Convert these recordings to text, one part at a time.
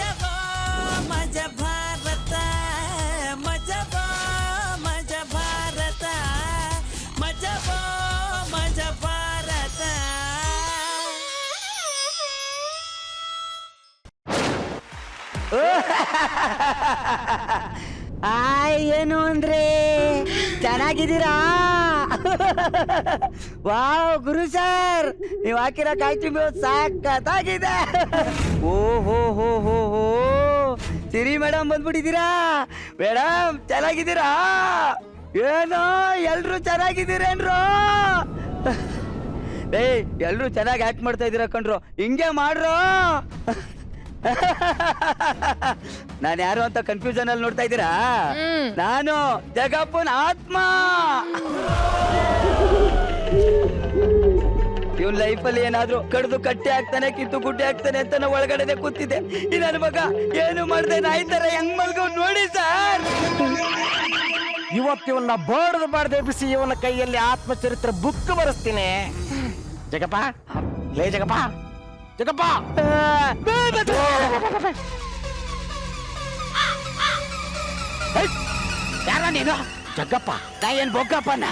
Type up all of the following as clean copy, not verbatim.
ಮಜಬೋ ಮಜ ಭಾರತ ಮಜಬೋ ಮಜ ಭಾರತ ಮಜಬೋ ಮಜ ಭಾರತ. ಏನು ಅಂದ್ರೆ ಚೆನ್ನಾಗಿದ್ದೀರಾ? ವಾವ್ ಗುರು ಸರ್, ನೀವು ಹಾಕಿರೋ ಕಾಯ್ತು ಸಾಕತ್ತಾಗಿದೆ. ಓಹೋ ಹೋ ಹೋ ಹೋ, ಸಿರಿ ಮೇಡಮ್ ಬಂದ್ಬಿಟ್ಟಿದ್ದೀರಾ? ಮೇಡಮ್ ಚೆನ್ನಾಗಿದ್ದೀರಾ? ಏನೋ ಎಲ್ರು ಚೆನ್ನಾಗಿದ್ದೀರೇನ್ರು? ಏಯ್ ಎಲ್ರು ಚೆನ್ನಾಗಿ ಆಕ್ಟ್ ಮಾಡ್ತಾ ಇದ್ದೀರಾ ಕಣ್ರು, ಹಿಂಗೆ ಮಾಡ್ರು. ನಾನು ಯಾರು ಅಂತ ಕನ್ಫ್ಯೂಷನ್ ಅಲ್ಲಿ ನೋಡ್ತಾ ಇದ್ದೀರಾ? ನಾನು ಜಗಪ್ಪನ ಆತ್ಮ. ಇವನ್ ಲೈಫಲ್ಲಿ ಏನಾದ್ರು ಕಡ್ದು ಕಟ್ಟೆ ಆಗ್ತಾನೆ, ಕಿತ್ತು ಗುಡ್ಡೆ ಆಗ್ತಾನೆ ಅಂತ ನಾವು ಒಳಗಡೆ ಕೂತಿದ್ದೆ. ಈ ನನ್ನ ಮಗ ಏನು ಮಾಡ್ದೆ ನಾಯಿ ತರ ಹೆಂಗ್ ಮಲ್ಗೋ ನೋಡಿ ಸರ್. ಇವತ್ತಿವನ್ನ ಬಾರ್ದು ಎಬ್ಬಿಸಿ ಇವನ ಕೈಯಲ್ಲಿ ಆತ್ಮಚರಿತ್ರೆ ಬುಕ್ ಬರೆಸ್ತೀನಿ. ಜಗಪ್ಪ, ಲೇ ಜಗಪ್ಪ, ಜಗಪ್ಪ, ಯಾರ ನೀನು? ಜಗ್ಗಪ್ಪ. ನಾ ಏನ್ ಬೊಗ್ಗಪ್ಪನ?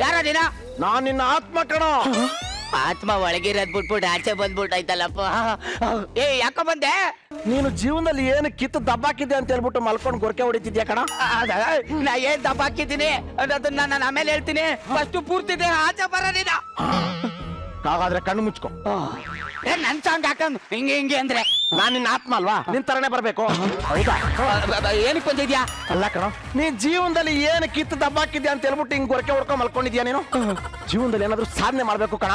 ಯಾರ ನೀನ? ನಾನ್ ನಿನ್ನ ಆತ್ಮ ಕಣೋ. ಆತ್ಮ ಒಳಗಿರೋದ್ ಬಿಟ್ಬಿಟ್ಟು ಆಚೆ ಬಂದ್ಬಿಟ್ಟು ಆಯ್ತಲ್ಲಪ್ಪ. ಯಾಕ ಬಂದೆ? ನೀನು ಜೀವನದಲ್ಲಿ ಏನು ಕಿತ್ತು ದಬ್ಬಾಕಿದ್ದೆ ಅಂತ ಹೇಳ್ಬಿಟ್ಟು ಮಲ್ಕೊಂಡು ಗೊರಕೆ ಹೊಡಿತಿದ್ಯಾ ಕಣ. ನಾ ಏನ್ ದಬ್ಬಾಕಿದ್ದೀನಿ ಅನ್ನೋದನ್ನ ನಾನು ಆಮೇಲೆ ಹೇಳ್ತೀನಿ. ಫಸ್ಟ್ ಪೂರ್ತಿ ದೇಹ ಆಚೆ ಬರ ನೀನ. ಹಾಗಾದ್ರೆ ಕಣ್ಣು ಮುಚ್ಕೊ. ನನ್ ಸಾಂಗ್ ಹಾಕಂದ್ ಹಿಂಗೆ ಹಿಂಗೆ ಅಂದ್ರೆ ನಾನ್ ನಿನ್ನ ಆತ್ಮ ಅಲ್ವಾ, ನಿನ್ ತರನೇ ಬರ್ಬೇಕು. ಹೌದಾ? ಏನಕ್ಕೆ ಬಂದಿದ್ಯಾ? ಅಲ್ಲ ಕಣ, ನೀನ್ ಜೀವನದಲ್ಲಿ ಏನು ಕಿತ್ತು ದಬ್ಬಾಕಿದ್ಯಾ ಅಂತ ಹೇಳ್ಬಿಟ್ಟು ಹಿಂಗ್ ಗೊರಕೆ ಹೊಡ್ಕೊಂಡ್ ಮಲ್ಕೊಂಡಿದ್ಯಾ ನೀನು? ಜೀವನದಲ್ಲಿ ಏನಾದ್ರು ಸಾಧನೆ ಮಾಡ್ಬೇಕು ಕಣ.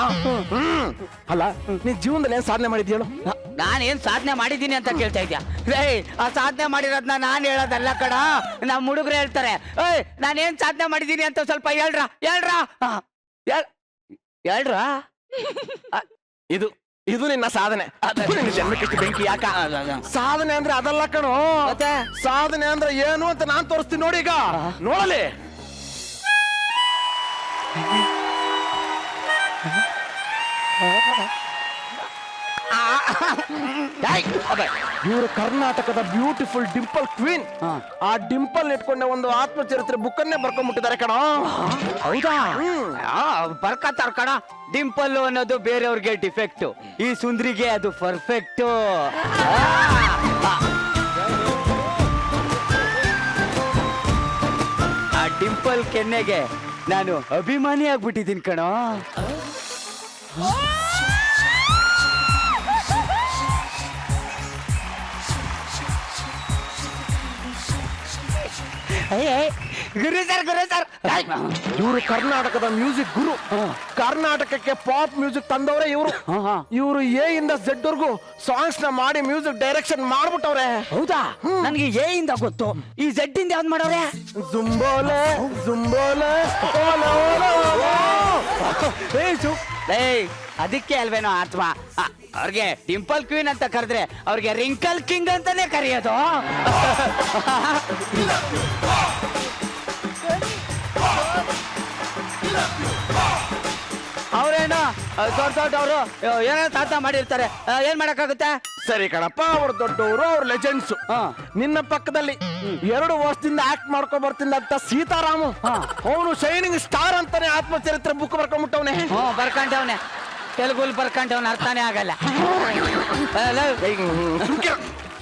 ಅಲ್ಲ, ನೀನ್ ಜೀವನದಲ್ಲಿ ಏನ್ ಸಾಧನೆ ಮಾಡಿದ್ಯ ಹೇಳು? ನಾನೇನ್ ಸಾಧನೆ ಮಾಡಿದ್ದೀನಿ ಅಂತ ಕೇಳ್ತಾ ಇದ್ಯಾ? ಆ ಸಾಧನೆ ಮಾಡಿರೋದ್ನ ನಾನ್ ಹೇಳೋದಲ್ಲ ಕಣ, ನಮ್ ಹುಡುಗರು ಹೇಳ್ತಾರೆ. ನಾನೇನ್ ಸಾಧನೆ ಮಾಡಿದ್ದೀನಿ ಅಂತ ಸ್ವಲ್ಪ ಹೇಳ್ರ. ಇದು ಇದು ನಿನ್ನ ಸಾಧನೆ. ಜನ್ಮಕ್ಕಿಷ್ಟು ಬೆಂಕಿ ಯಾಕ? ಸಾಧನೆ ಅಂದ್ರೆ ಅದಲ್ಲ ಕಣೋ. ಮತ್ತೆ ಸಾಧನೆ ಅಂದ್ರೆ ಏನು ಅಂತ ನಾನ್ ತೋರಿಸ್ತೀನಿ ನೋಡಿ. ಈಗ ನೋಡಲಿ. ಇವರು ಕರ್ನಾಟಕದ ಬ್ಯೂಟಿಫುಲ್ ಡಿಂಪಲ್ ಕ್ವೀನ್. ಆ ಡಿಂಪಲ್ ಇಟ್ಕೊಂಡೆ ಒಂದು ಆತ್ಮಚರಿತ್ರೆ ಬುಕ್ ಅನ್ನೇ ಬರ್ಕೊಂಡ್ಬಿಟ್ಟಿದ್ದಾರೆ ಕಣ. ಹೌದಾ? ಬರ್ಕತ್ತಾರ ಕಣ. ಡಿಂಪಲ್ ಅನ್ನೋದು ಬೇರೆಯವ್ರಿಗೆ ಡಿಫೆಕ್ಟ್, ಈ ಸುಂದ್ರಿಗೆ ಅದು ಪರ್ಫೆಕ್ಟ್. ಆ ಡಿಂಪಲ್ ಕೆನ್ನೆಗೆ ನಾನು ಅಭಿಮಾನಿ ಆಗ್ಬಿಟ್ಟಿದ್ದೀನಿ ಕಣೋ. ಗುರು ಸರ್, ಇವರು ಕರ್ನಾಟಕದ ಮ್ಯೂಸಿಕ್ ಗುರು. ಕರ್ನಾಟಕಕ್ಕೆ ಪಾಪ್ ಮ್ಯೂಸಿಕ್ ತಂದವ್ರೆ ಇವರು. ಇವರು ಎ ಇಂದ ಝೆಡ್ ವರ್ಗೂ ಸಾಂಗ್ಸ್ ನ ಮಾಡಿ ಮ್ಯೂಸಿಕ್ ಡೈರೆಕ್ಷನ್ ಮಾಡ್ಬಿಟ್ಟವ್ರೆ. ಹೌದಾ? ನನಗೆ ಎ ಇಂದ ಗೊತ್ತು, ಈ ಝೆಡ್ ಇಂದ ಯಾವ್ದು ಮಾಡವ್ರೆ? ಜುಂಬೋಲೆ ಜುಂಬೋಲೆ ಅದಕ್ಕೆ ಅಲ್ವೇನೋ ಆತ್ಮ ಅವ್ರಿಗೆ ಡಿಂಪಲ್ ಕ್ವೀನ್ ಅಂತ ಕರೆದ್ರೆ ಅವ್ರಿಗೆ ರಿಂಕಲ್ ಕಿಂಗ್ ಅಂತಾನೆ ಕರೆಯೋದು. ಅವ್ರೇನೋ ದೊಡ್ಡವರು ಏನೋ ಸಾಧನೆ ಮಾಡಿರ್ತಾರೆ, ಏನ್ ಮಾಡಕ್ಕಾಗುತ್ತೆ? ಸರಿ ಕಣಪ್ಪ, ಅವ್ರು ದೊಡ್ಡವರು, ಅವ್ರು ಲೆಜೆಂಡ್ಸ್. ನಿನ್ನ ಪಕ್ಕದಲ್ಲಿ 2 ವರ್ಷದಿಂದ ಆಕ್ಟ್ ಮಾಡ್ಕೊ ಬರ್ತಿದ್ದಂತ ಸೀತಾರಾಮು, ಅವನು ಶೈನಿಂಗ್ ಸ್ಟಾರ್ ಅಂತಾನೆ ಆತ್ಮಚರಿತ್ರೆ ಬುಕ್ ಬರ್ಕೊಂಡ್ಬಿಟ್ಟವನೆ. ಬರ್ಕೊಂಡವನೆ, ತೆಲುಗುಲ್ ಬರ್ಕೊಂಡವನ ಅರ್ಥನೇ ಆಗಲ್ಲ.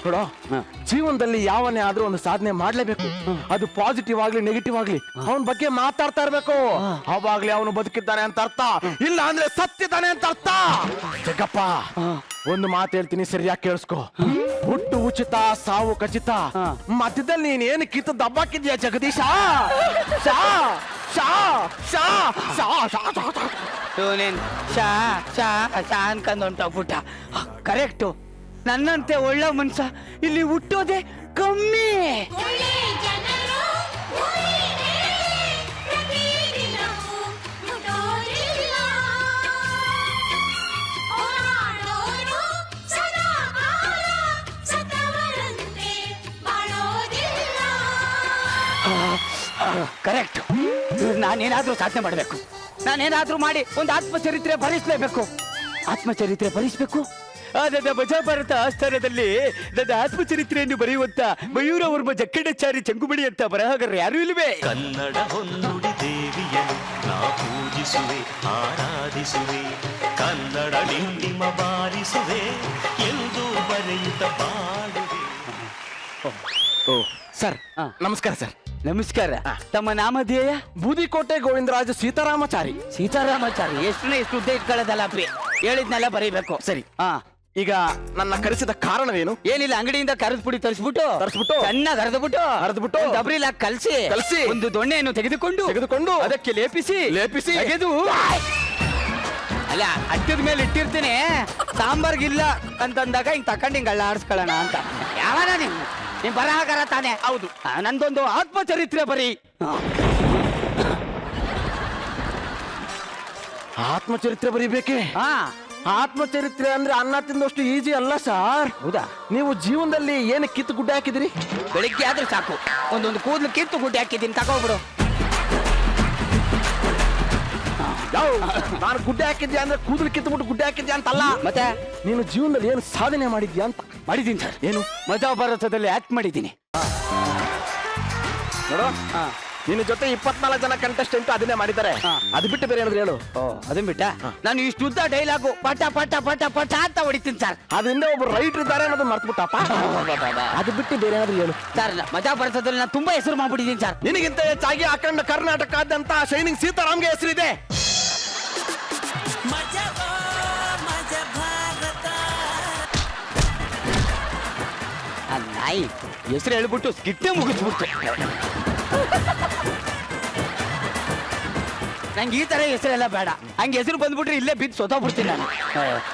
ನೋಡೋ, ಜೀವನದಲ್ಲಿ ಯಾವನೇ ಆದ್ರೂ ಒಂದು ಸಾಧನೆ ಮಾಡ್ಲೇಬೇಕು. ಅದು ಪಾಸಿಟಿವ್ ಆಗ್ಲಿ ನೆಗೆಟಿವ್ ಆಗ್ಲಿ ಅವನ ಬಗ್ಗೆ ಮಾತಾಡ್ತಾ ಇರ್ಬೇಕು. ಅವಾಗ್ಲಿ ಅವನು ಬದುಕಿದ್ದಾನೆ ಅಂತ ಅರ್ಥ, ಇಲ್ಲ ಅಂದ್ರೆ ಸತ್ತಿದ್ದಾನೆ ಅಂತ ಅರ್ಥ. ಜಗಪ್ಪ, ಒಂದು ಮಾತು ಹೇಳ್ತೀನಿ, ಸರಿಯಾಗಿ ಕೇಳಿಸ್ಕೊ. ಹುಟ್ಟು ಉಚಿತ, ಸಾವು ಖಚಿತ. ಮಧ್ಯದಲ್ಲಿ ನೀನ್ ಏನು ಕಿತ್ತು ದಬ್ಬಾಕಿದ್ಯಾ ಜಗದೀಶ? ಶಾ ಶಾ ಶಾ ಶಾ ಶಾ ಶಾ ಶಾ ಅನ್ಕೊಂಡ್ ಹೊಂಟೋಗ್ಬಿಟ್ಟ. ಕರೆಕ್ಟು, ನನ್ನಂತೆ ಒಳ್ಳೆ ಮನ್ಸ ಇಲ್ಲಿ ಹುಟ್ಟೋದೆ ಕಮ್ಮಿ. ಕರೆಕ್ಟ್, ನಾನೇನಾದ್ರೂ ಸಾಧನೆ ಮಾಡಬೇಕು, ನಾನೇನಾದ್ರೂ ಮಾಡಿ ಒಂದು ಆತ್ಮಚರಿತ್ರೆ ಭರಿಸಲೇಬೇಕು. ಆತ್ಮಚರಿತ್ರೆ ಬರೆಸಬೇಕು. ನನ್ನ ಮಜಾಭಾರತ ಆಸ್ಥಾನದಲ್ಲಿ ನನ್ನ ಆತ್ಮಚರಿತ್ರೆಯನ್ನು ಬರೆಯುವಂತ ಮಯೂರವರ್ಮ ಜಕ್ಕಣ್ಣಚಾರಿ ಚಂಗುಬಡಿ ಅಂತ ಬರಹಗಾರರು ಯಾರು ಇಲ್ವೇ? ಕನ್ನಡ ಹೊನ್ನುಡಿ ದೇವಿಯನು ನಾ ಪೂಜಿಸುವೆ ಆರಾಧಿಸುವೆ, ಕನ್ನಡ ಡಿಂಡಿಮ ಬಾರಿಸುವೆ ಎಂದು ಬರೆಯುತ್ತ ಬಾಳುವೆ. ಸರ್ ನಮಸ್ಕಾರ ಸರ್. ನಮಸ್ಕಾರ. ತಮ್ಮ ನಾಮಧೇಯ? ಬೂದಿಕೋಟೆ ಗೋವಿಂದರಾಜ ಸೀತಾರಾಮಚಾರಿ. ಸೀತಾರಾಮಚಾರಿ. ಎಷ್ಟು ಉದ್ದ ಇಟ್ಕೊಳ್ಳೋದಲ್ಲ ಅಪ್ಪಿ, ಹೇಳಿದ್ನೆಲ್ಲ ಬರೀಬೇಕು. ಸರಿ. ಹಾ, ಈಗ ನನ್ನ ಕರೆಸಿದ ಕಾರಣವೇನು? ಏನಿಲ್ಲ, ಅಂಗಡಿಯಿಂದ ಕರೆದ ಪುಡಿ ತರಿಸ್ಬಿಟ್ಟು ಚೆನ್ನಾಗಿ ಹರಿದ್ಬಿಟ್ಟು ಡಬ್ರಿಲ್ ಹಾಕಿ ಕಲಸಿ ಒಂದು ದೊಣ್ಣೆಯನ್ನು ತೆಗೆದುಕೊಂಡು ಅದಕ್ಕೆ ಲೇಪಿಸಿ ತೆಗೆದು ಅಲ್ಲ ಅಟ್ಟದ ಮೇಲೆ ಇಟ್ಟಿರ್ತೀನಿ. ಸಾಂಬಾರ್ಗಿಲ್ಲ ಅಂತಂದಾಗ ಹಿಂಗ್ ತಕೊಂಡ್ ಹಿಂಗ್ ಆಡಿಸ್ಕೊಳ್ಳೋಣ ಅಂತ. ಯಾವನ ನೀನ್ ಬರಹಗಾರ ತಾನೆ? ಹೌದು. ನಂದೊಂದು ಆತ್ಮಚರಿತ್ರೆ ಬರೀ. ಆತ್ಮಚರಿತ್ರೆ ಬರೀಬೇಕೆ? ಹಾ, ಆತ್ಮಚರಿತ್ರೆ ಅಂದ್ರೆ ಅನ್ನ ತಿಂದಷ್ಟು ಈಜಿ ಅಲ್ಲ ಸರ್. ಹೌದಾ? ನೀವು ಜೀವನದಲ್ಲಿ ಏನು ಕಿತ್ತು ಗುಡ್ಡೆ ಹಾಕಿದಿರಿ? ಬೆಳಿಗ್ಗೆ ಆದ್ರೆ ಸಾಕು ಒಂದೊಂದು ಕೂದಲು ಕಿತ್ತು ಗುಡ್ಡೆ ಹಾಕಿದ್ದೀನಿ, ತಗೋಬಿಡು. ನಾನು ಗುಡ್ಡೆ ಹಾಕಿದ್ಯಾ ಅಂದ್ರೆ ಕೂದಲು ಕಿತ್ತುಬಿಟ್ಟು ಗುಡ್ಡೆ ಹಾಕಿದ್ಯಾ ಅಂತಲ್ಲ. ಮತ್ತೆ ನೀನು ಜೀವನದಲ್ಲಿ ಏನು ಸಾಧನೆ ಮಾಡಿದ್ಯಾ ಅಂತ. ಮಾಡಿದ್ದೀನಿ ಸರ್. ಏನು? ಮಜಾಭಾರತದಲ್ಲಿ ಆಕ್ಟ್ ಮಾಡಿದ್ದೀನಿ. ನೋಡು, ನಿನ್ನ ಜೊತೆ 24 ಜನ ಕಂಟೆಸ್ಟೆಂಟ್ ಅದನ್ನೇ ಮಾಡಿದ್ದಾರೆ. ಅದು ಬಿಟ್ಟು ಬೇರೆ ಏನಾದ್ರು ಹೇಳು. ಅದನ್ ಬಿಟ್ಟ ನಾನು ಇಷ್ಟು ಉದ್ದ ಡೈಲಾಗು ಪಟ ಪಟ ಪಟ ಪಟ ಅಂತ ಹೊಡಿತೀನಿ ಸರ್. ಅದರಿಂದ ಒಬ್ರು ರೈಟರ್ ಇದ್ದಾರೆ ಅನ್ನೋದು ಮರ್ತ್ಬಿಟ್ಟಪ್ಪ. ಅದು ಬಿಟ್ಟು ಬೇರೆ ಏನಾದ್ರು ಹೇಳು. ಸರ್, ಮಜಾಭಾರತದಲ್ಲಿ ನಾನು ತುಂಬಾ ಹೆಸರು ಮಾಡ್ಬಿಟ್ಟಿದ್ದೀನಿ ಸರ್. ನಿನಗಿಂತ ಹೆಚ್ಚಾಗಿ ಅಖಂಡ ಕರ್ನಾಟಕಾದ್ಯಂತ ಶೈನಿಂಗ್ ಸೀತಾರಾಮ್ಗೆ ಹೆಸರಿದೆ. ಮಜಬೋ ಮಜ ಭಾರತ. ಆ ನಾಯಿ ಹೆಸರು ಹೇಳ್ಬಿಟ್ಟು ಸ್ಕಿಟ್ಟೆ ಮುಗಿಸ್ಬಿಡ್ತು. ನಂಗೆ ಈ ತರ ಹೆಸರೆಲ್ಲ ಬೇಡ. ಹಂಗೆ ಹೆಸರು ಬಂದ್ಬಿಟ್ರೆ ಇಲ್ಲೇ ಬಿದ್ದು ಸೊತೋಗ್ಬಿಡ್ತೀನಿ ನಾನು.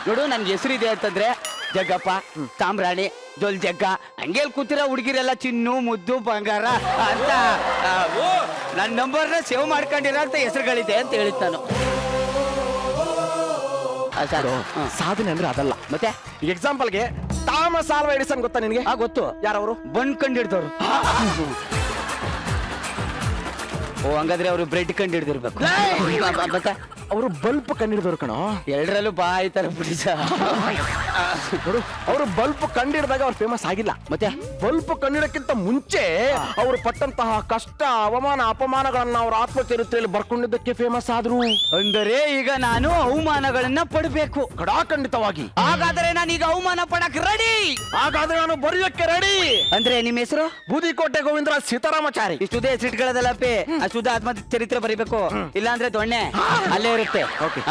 ನೋಡು, ನನ್ಗೆ ಹೆಸರಿದೆ ಅಂತಂದ್ರೆ ಜಗ್ಗಪ್ಪ, ಸಾಂಬ್ರಾಣಿ, ಜೊಲ್ ಜಗ್ಗ, ಹಂಗೆ ಕೂತಿರೋ ಹುಡುಗಿರೆಲ್ಲ ಚಿನ್ನು, ಮುದ್ದು, ಬಂಗಾರ ಅಂತ ನನ್ನ ನಂಬರ್ನ ಸೇವ್ ಮಾಡ್ಕೊಂಡಿರೋ ಅಂತ ಹೆಸರುಗಳಿದೆ ಅಂತ ಹೇಳಿದ್ ನಾನು. ಸಾಧನೆ ಅಂದ್ರೆ ಅದಲ್ಲ. ಮತ್ತೆ ಎಕ್ಸಾಂಪಲ್ಗೆ ಥಾಮಸ್ ಆಲ್ವಾ ಎಡಿಸನ್ ಗೊತ್ತಾ ನಿನಗೆ? ಗೊತ್ತು. ಯಾರವರು? ಬನ್ ಕಂಡಿಡ್ದವ್ರು. ಓ, ಹಂಗಾದ್ರೆ ಅವರು ಬ್ರೆಡ್ ಕಂಡಿಡ್ದಿರ್ಬೇಕು. ಮತ್ತೆ ಅವರು ಬಲ್ಪ್ ಕಂಡಿಡಿದವ್ರು ಕಣೋ. ಎರಡರಲ್ಲೂ ಬಾಯಿ ತರ ಬಿಡಿ ಸರ್. ಅವರು ಬಲ್ಪ್ ಕಂಡಿಡಿದಾಗ ಅವ್ರು ಫೇಮಸ್ ಆಗಿಲ್ಲ. ಮತ್ತೆ ಬಲ್ಪ್ ಕಂಡಿಡಕ್ಕಿಂತ ಮುಂಚೆ ಅವರು ಪಟ್ಟಂತಹ ಕಷ್ಟ, ಅವಮಾನ, ಅಪಮಾನಗಳನ್ನ ಅವ್ರ ಆತ್ಮಚರಿತ್ರೆಯಲ್ಲಿ ಬರ್ಕೊಂಡಿದ್ದಕ್ಕೆ ಫೇಮಸ್ ಆದ್ರು. ಅಂದರೆ ಈಗ ನಾನು ಅವಮಾನಗಳನ್ನ ಪಡಬೇಕು. ಖಂಡಿತವಾಗಿ. ಹಾಗಾದ್ರೆ ನಾನೀಗ ಅವಮಾನ ಪಡಕ್ ರೆಡಿ. ಹಾಗಾದ್ರೆ ನಾನು ಬರೆಯಕ್ಕೆ ರೆಡಿ. ಅಂದ್ರೆ ನಿಮ್ಮ ಹೆಸರು? ಬೂದಿಕೋಟೆ ಗೋವಿಂದರಾಜ್ ಸೀತಾರಾಮಚಾರಿ. ಇಷ್ಟುದೇ ಹೆಸರಿಟ್ಕೊಳ್ಳೋದಲ್ಲಪ್ಪಿ, ಅಷ್ಟುದ ಆತ್ಮಚರಿತ್ರೆ ಬರೀಬೇಕು. ಇಲ್ಲ ಅಂದ್ರೆ ದೊಣ್ಣೆ ಅಲ್ಲೇ ಇರುತ್ತೆ. ಓಕೆ.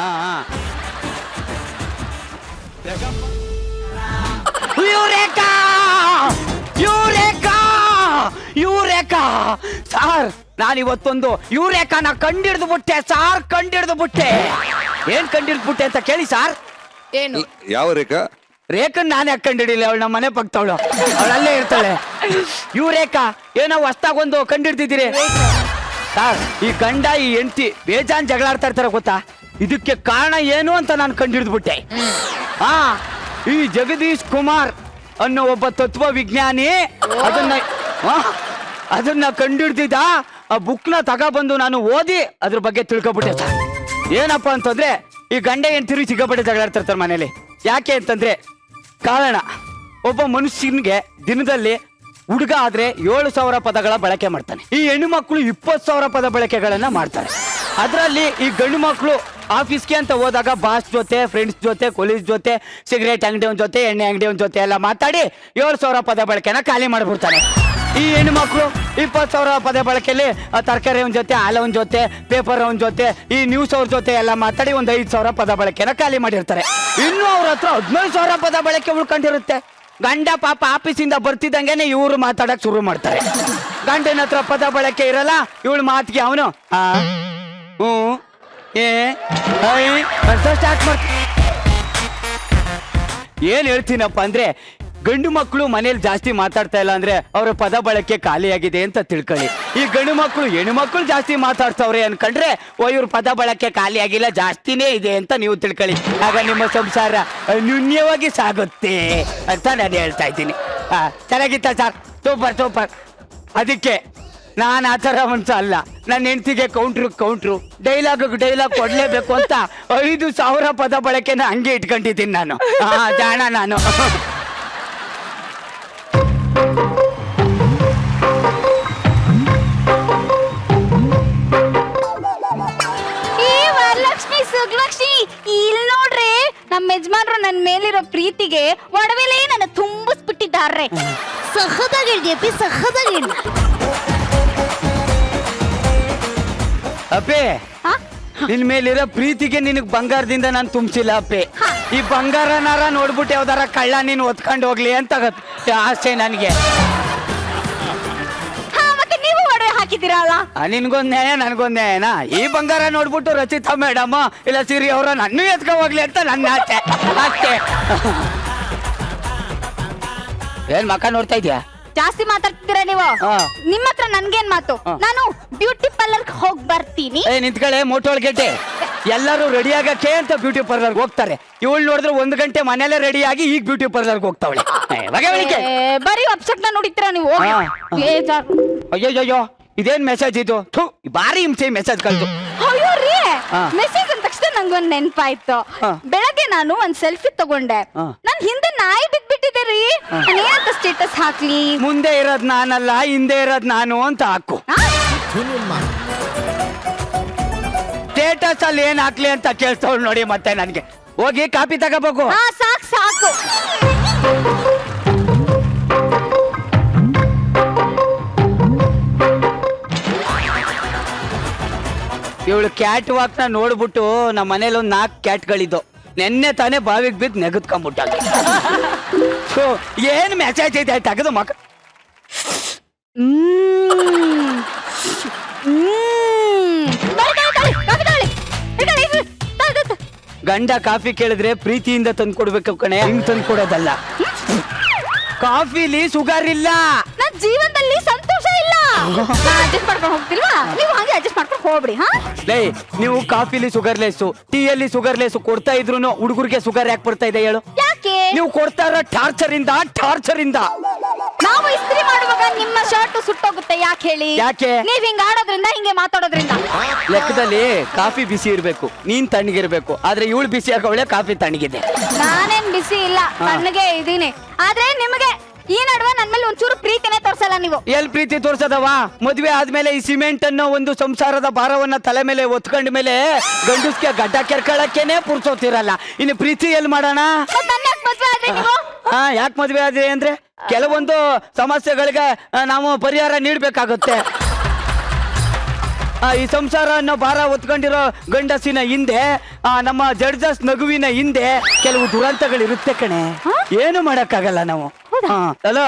ಸಾರ್, ನಾನಿವತ್ತೊಂದು ಯುರೇಕಾನ ಕಂಡಿಡ್ದು ಬಿಟ್ಟೆ ಸಾರ್, ಕಂಡಿಡ್ದು ಬಿಟ್ಟೆ. ಏನ್ ಕಂಡಿಡ್ದು ಬಿಟ್ಟೆ ಅಂತ ಕೇಳಿ ಸಾರ್. ಏನು? ಯಾವ ರೇಖಾ? ರೇಖನ್ ನಾನೇ ಕಂಡಿಡಿಲ್ಲ, ಅವಳು ನಮ್ಮ ಮನೆ ಪಕ್ಕದವಳು, ಅವಳಲ್ಲೇ ಇರ್ತಾಳೆ. ಯುರೇಕಾ ಏನೋ ಹೊಸ್ದಾಗೊಂದು ಕಂಡಿಡ್ತಿದ್ದೀರಿ ಸಾರ್. ಈ ಗಂಡ ಈ ಹೆಂಡತಿ ಬೇಜಾನ್ ಜಗಳಾಡ್ತಾ ಇರ್ತಾರೆ ಗೊತ್ತಾ? ಇದಕ್ಕೆ ಕಾರಣ ಏನು ಅಂತ ನಾನು ಕಂಡಿಡ್ದ್ಬಿಟ್ಟೆ. ಈ ಜಗದೀಶ್ ಕುಮಾರ್ ಅನ್ನೋ ಒಬ್ಬ ತತ್ವ ವಿಜ್ಞಾನಿ ಅದನ್ನ ಕಂಡಿಡ್ದಿದ್ದ. ಆ ಬುಕ್ನ ತಗೊಬಂದು ನಾನು ಓದಿ ಅದ್ರ ಬಗ್ಗೆ ತಿಳ್ಕೊಬಿಟ್ಟೆ ಸರ್. ಏನಪ್ಪಾ ಅಂತಂದ್ರೆ, ಈ ಗಂಡ ಹೆಂಡತಿ ಸಿಕ್ಕಾಪಟ್ಟೆ ಜಗಳಾಡ್ತಾ ಇರ್ತಾರೆ ಮನೇಲಿ. ಯಾಕೆ ಅಂತಂದ್ರೆ ಕಾರಣ, ಒಬ್ಬ ಮನುಷ್ಯನಿಗೆ ದಿನದಲ್ಲಿ ಹುಡುಗ ಆದ್ರೆ 7,000 ಪದಗಳ ಬಳಕೆ ಮಾಡ್ತಾನೆ. ಈ ಹೆಣ್ಣು ಮಕ್ಕಳು 20,000 ಪದ ಬಳಕೆಗಳನ್ನ ಮಾಡ್ತಾರೆ. ಅದರಲ್ಲಿ ಈ ಗಂಡು ಮಕ್ಕಳು ಆಫೀಸ್ಗೆ ಅಂತ ಹೋದಾಗ ಬಾಸ್ ಜೊತೆ, ಫ್ರೆಂಡ್ಸ್ ಜೊತೆ, ಕೊಲೀಸ್ ಜೊತೆ, ಸಿಗರೇಟ್ ಅಂಗಡಿ ಒಂದ್ ಜೊತೆ, ಎಣ್ಣೆ ಅಂಗಡಿ ಒಂದ್ ಜೊತೆ ಎಲ್ಲ ಮಾತಾಡಿ 7,000 ಪದ ಬಳಕೆನ ಖಾಲಿ ಮಾಡ್ಬಿಡ್ತಾನೆ. ಈ ಹೆಣ್ಣು ಮಕ್ಕಳು 20,000 ಪದ ಬಳಕೆಯಲ್ಲಿ ತರಕಾರಿ ಒಂದ್ ಜೊತೆ, ಹಾಲು ಒಂದ್ ಜೊತೆ, ಪೇಪರ್ ಒಂದ್ ಜೊತೆ, ಈ ನ್ಯೂಸ್ ಅವ್ರ ಜೊತೆ ಎಲ್ಲ ಮಾತಾಡಿ 5,000 ಪದ ಬಳಕೆನ ಖಾಲಿ ಮಾಡಿರ್ತಾರೆ. ಇನ್ನು ಅವ್ರ ಹತ್ರ 15,000 ಪದ ಬಳಕೆ ಉಳ್ಕೊಂಡಿರುತ್ತೆ. ಗಂಡ ಪಾಪ ಆಫೀಸಿಂದ ಬರ್ತಿದ್ದಂಗೆನೆ ಇವ್ರು ಮಾತಾಡಕ್ ಶುರು ಮಾಡ್ತಾರೆ. ಗಂಡನ ಹತ್ರ ಪದ ಬಳಕೆ ಇರಲ್ಲ, ಇವಳು ಮಾತಿಗೆ ಅವನು ಸ್ಟಾರ್ಟ್ ಮಾಡ್ತ. ಏನ್ ಹೇಳ್ತೀನಪ್ಪ ಅಂದ್ರೆ, ಗಂಡು ಮಕ್ಕಳು ಮನೇಲಿ ಜಾಸ್ತಿ ಮಾತಾಡ್ತಾ ಇಲ್ಲ ಅಂದ್ರೆ ಅವರ ಪದ ಬಳಕೆ ಖಾಲಿಯಾಗಿದೆ ಅಂತ ತಿಳ್ಕೊಳ್ಳಿ. ಈ ಗಂಡು ಮಕ್ಕಳು ಹೆಣ್ಣು ಮಕ್ಕಳು ಜಾಸ್ತಿ ಮಾತಾಡ್ತಾವ್ರೆ ಅನ್ಕೊಂಡ್ರೆ ಇವ್ರ ಪದ ಬಳಕೆ ಖಾಲಿ ಆಗಿಲ್ಲ, ಜಾಸ್ತಿನೇ ಇದೆ ಅಂತ ನೀವು ತಿಳ್ಕೊಳ್ಳಿ. ಆಗ ನಿಮ್ಮ ಸಂಸಾರ ನ್ಯೂನ್ಯವಾಗಿ ಸಾಗುತ್ತೆ ಅಂತ ನಾನು ಹೇಳ್ತಾ ಇದ್ದೀನಿ. ಚೆನ್ನಾಗಿತ್ತ ಸರ್? Super super. ಅದಕ್ಕೆ ನಾನು ಆ ಥರ ಮನ್ಸ ಅಲ್ಲ. ನನ್ನ ಹೆಂಡತಿಗೆ ಕೌಂಟ್ರು ಡೈಲಾಗ್ ಕೊಡ್ಲೇಬೇಕು ಅಂತ 5,000 ಪದ ಬಳಕೆನ ಹಂಗೆ ಇಟ್ಕೊಂಡಿದ್ದೀನಿ ನಾನು. ಜಾಣ ನಾನು. ವರಲಕ್ಷ್ಮಿ ಸುಗ್ಲಕ್ಷ್ಮಿ ಇಲ್ಲಿ ನೋಡ್ರಿ, ನಮ್ಮ ಯಜಮಾನ್ರು ನನ್ನ ಮೇಲಿರೋ ಪ್ರೀತಿಗೆ ಒಡವೆಲೇ ನನ್ನ ತುಂಬಿಸ್ಬಿಟ್ಟಿದ್ದಾರೆ. ಸಹದಾಗಿಳ್ದಿ ಸಹದಾಗಿ ಅಪ್ಪೆ, ನಿನ್ ಮೇಲಿರೋ ಪ್ರೀತಿಗೆ ನಿನಗ್ ಬಂಗಾರದಿಂದ ನಾನು ತುಂಬಿಸಿಲ್ಲ ಅಪ್ಪೆ. ಈ ಬಂಗಾರನಾರ ನೋಡ್ಬಿಟ್ಟು ಯಾವ್ದಾರ ಕಳ್ಳ ನೀನು ಒತ್ಕೊಂಡು ಹೋಗ್ಲಿ ಅಂತ ಆಸೆ ನನಗೆ. ನೀವು ಒಡವೆ ಹಾಕಿದ್ದೀರಲ್ಲ, ನಿನ್ಗೊಂದ್ ನ್ಯಾಯ ನನಗೊಂದ್ ನ್ಯಾಯನಾ? ಈ ಬಂಗಾರ ನೋಡ್ಬಿಟ್ಟು ರಚಿತಾ ಮೇಡಮ್ ಇಲ್ಲ ಸಿರಿ ಅವರ ನನ್ನೂ ಎತ್ಕೊ ಹೋಗ್ಲಿ ಅಂತ ನನ್ನ ಆಸೆ ಅಷ್ಟೇ. ಏನ್ ಮಕ್ಕ ನೋಡ್ತಾ ಇದ್ಯಾ? ಜಾಸ್ತಿ ಮಾತಾಡ್ತಿದ್ದೀರಾ ನೀವು. ನಿಮ್ಮ ಹತ್ರ ನನ್ಗೇನ್ ಮಾತು? ನಾನು ಬ್ಯೂಟಿ ಪಾರ್ಲರ್ ಹೋಗಿ ಬರ್ತೀನಿ. ನಿಂತ್ಕಳೆ ಮೋಟೋಳ್ಗೆಡ್ಡೆ. ಎಲ್ಲರೂ ರೆಡಿ ಆಗಕ್ಕೆ ಅಂತ ಬ್ಯೂಟಿ ಪಾರ್ಲರ್ಗೆ ಹೋಗ್ತಾರೆ. ಇವಳು ನೋಡಿದ್ರೆ 1 ಗಂಟೆ ಮನೇಲೆ ರೆಡಿ ಆಗಿ ಈಗ ಬ್ಯೂಟಿ ಪಾರ್ಲರ್ಗೆ ಹೋಗ್ತಾವಳೆ. ಬರೀ ಅಪ್ಸೆಟ್ ನೋಡಿತೀರಾ ನೀವು? ಅಯ್ಯೋ ಇದೇನ್ ಮೆಸೇಜ್ ಇದು? ಬಾರಿ ಹಿಂಸೆ ಮೆಸೇಜ್ ಕಳ್ದು. ಅಯ್ಯೋ ರೀ, ಮೆಸೇಜ್ ಅಂದ ತಕ್ಷಣ ನಂಗೊಂದ್ ನೆನ್ಪಾಯ್ತು. ಬೆಳಗ್ಗೆ ನಾನು ಒಂದ್ ಸೆಲ್ಫಿ ತಗೊಂಡೆ. ನನ್ ಹಿಂದೆ ನಾಯಿ ಬಿದ್ಬಿಟ್ಟಿದೆ ರೀ. ಏನಂತ ಸ್ಟೇಟಸ್ ಹಾಕ್ಲಿ? ಮುಂದೆ ಇರೋದ್ ನಾನಲ್ಲ, ಹಿಂದೆ ಇರೋದ್ ನಾನು ಅಂತ ಹಾಕು. ಸ್ಟೇಟಸ್ ಅಲ್ಲಿ ಏನ್ ಹಾಕ್ಲಿ ಅಂತ ಕೇಳ್ತವ್ರು ನೋಡಿ. ಮತ್ತೆ ನನ್ಗೆ ಹೋಗಿ ಕಾಪಿ ತಗೋಬೇಕು. ಸಾಕು ಇವಳು ಕ್ಯಾಟ್ ವಾಕ್ ನ ನೋಡ್ಬಿಟ್ಟು ನಮ್ಮ ಮನೇಲಿ ಒಂದ್ 4 ಕ್ಯಾಟ್ಗಳಿದ್ದು ನೆನ್ನೆ ತಾನೇ ಬಾವಿಗೆ ಬಿದ್ದು ನೆಗದ್ಕೊಂಡ್ಬಿಟ್ಟ. ಏನ್ ಮೆಸೇಜ್ ಇದೆ ತೆಗೆದು ಮಕ್ಕ. ಗಂಡ ಕಾಫಿ ಕೇಳಿದ್ರೆ ಪ್ರೀತಿಯಿಂದ ತಂದ್ಕೊಡ್ಬೇಕು ಕಣೆ, ಹಿಂಗ್ ತಂದ್ಕೊಡೋದಲ್ಲ. ಕಾಫಿಲಿ ಶುಗರ್ ಇಲ್ಲ. ನನ್ ಜೀವನದಲ್ಲಿ ಸಂತೋಷ ಇಲ್ಲ. ಅಡ್ಜಸ್ಟ್ ಮಾಡ್ಕೊಂಡು ಹೋಗ್ತಿಲ್ವಾ? ನೀವು ಹಾಗೆ ಅಡ್ಜಸ್ಟ್ ಮಾಡ್ಕೊಂಡು ಹೋಗ್ಬಿಡಿ. ನೀವು ಕಾಫಿಲಿ ಶುಗರ್ ಲೆಸ್ಸು, ಟೀಯಲ್ಲಿ ಶುಗರ್ ಲೆಸ್ಸು ಕೊಡ್ತಾ ಇದ್ರು ಹುಡುಗರಿಗೆ ಶುಗರ್ ಯಾಕೆ ಬರ್ತಾ ಇದೆ ಹೇಳು? ಯಾಕೆ? ನೀವು ಕೊಡ್ತಾ ಇರೋ ಟಾರ್ಚರ್ ಇಂದ. ನಾವು ಇಸ್ತ್ರಿ ಮಾಡುವಾಗ ನಿಮ್ಮ ಶರ್ಟ್ ಸುಟ್ಟೋಗುತ್ತೆ. ಯಾಕೆ ಹೇಳಿ? ಯಾಕೆ? ನೀವ್ ಹಿಂಗ ಆಡೋದ್ರಿಂದ, ಹಿಂಗೆ ಮಾತಾಡೋದ್ರಿಂದ. ಲೆಕ್ಕದಲ್ಲಿ ಕಾಫಿ ಬಿಸಿ ಇರ್ಬೇಕು, ನೀನ್ ತಣ್ಣಗಿರ್ಬೇಕು. ಆದ್ರೆ ಇವಳು ಬಿಸಿ ಹಾಕವಳೆ, ಕಾಫಿ ತಣ್ಣಗಿದೆ. ನಾನೇನ್ ಬಿಸಿ ಇಲ್ಲ, ತಣ್ಣಗೆ ಇದೀನಿ. ಆದ್ರೆ ನಿಮಗೆ ಈ ನಡುವೆ ನನ್ ಮೇಲೆ ಒಂಚೂರು ಪ್ರೀತಿನೇ ತೋರ್ಸಲ್ಲ ನೀವು. ಎಲ್ ಪ್ರೀತಿ ತೋರ್ಸದವ? ಮದ್ವೆ ಆದ್ಮೇಲೆ ಈ ಸಿಮೆಂಟ್ ಅನ್ನೋ ಒಂದು ಸಂಸಾರದ ಭಾರವನ್ನ ತಲೆ ಮೇಲೆ ಒತ್ಕೊಂಡ ಮೇಲೆ ಗಂಡುಸ್ಗೆ ಗಡ್ಡ ಕೆರ್ಕೊಳ್ಳಕ್ಕೇನೆ ಪುರ್ಸೋತಿರಲ್ಲ. ಇನ್ನು ಪ್ರೀತಿ ಎಲ್ ಮಾಡೋಣ? ಯಾಕೆ ಮದ್ವೆ ಆದ್ರೆ ಅಂದ್ರೆ ಕೆಲವೊಂದು ಸಮಸ್ಯೆಗಳಿಗೆ ನಾವು ಪರಿಹಾರ ನೀಡ್ಬೇಕಾಗುತ್ತೆ. ಈ ಸಂಸಾರ ಅನ್ನೋ ಭಾರ ಹೊತ್ಕೊಂಡಿರೋ ಗಂಡಸಿನ ಹಿಂದೆ, ನಮ್ಮ ಜಡ್ಜಸ್ ನಗುವಿನ ಹಿಂದೆ ಕೆಲವು ದುರಂತಗಳಿರುತ್ತೆ ಕಣೆ. ಏನು ಮಾಡಕ್ಕಾಗಲ್ಲ ನಾವು. ಅಲೋ,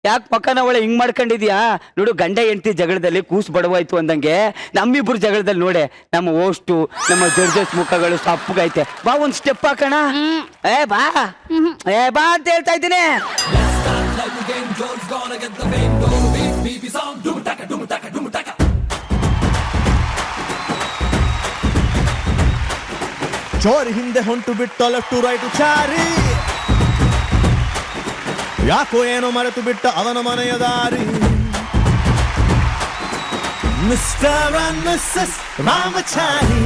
ಯಾಕೆ ಪಕ್ಕನ ಒಳ್ಳೆ ಹಿಂಗ್ ಮಾಡ್ಕೊಂಡಿದ್ಯಾ ನೋಡು? ಗಂಡ ಹೆಂಡತಿ ಜಗಳದಲ್ಲಿ ಕೂಸು ಬಡವಾಯ್ತು ಅಂದಂಗೆ ನಮ್ಮಿಬ್ರು ಜಗಳದಲ್ಲಿ ನೋಡೆ ನಮ್ಮ ಓಷ್ಟು, ನಮ್ಮ ಜಡ್ಜಸ್ ಮುಖಗಳು ಸಪ್ಪಗೈತೆ. ಬಾ ಒಂದ್ ಸ್ಟೆಪ್ ಹಾಕೋಣ. ಬಾ ಅಂತ ಹೇಳ್ತಾ ಇದ್ದೀನಿ. ಚೋರಿ ಹಿಂದೆ ಹೊಂಟು ಬಿಟ್ಟು ಲೆಫ್ಟ್ ಟು ರೈಟ್ ಚಾರಿ, ಯಾಕೋ ಏನೋ ಮರೆತು ಬಿಟ್ಟ ಅವನ ಮನೆಯ ದಾರಿ. Mister and missus Ramachari.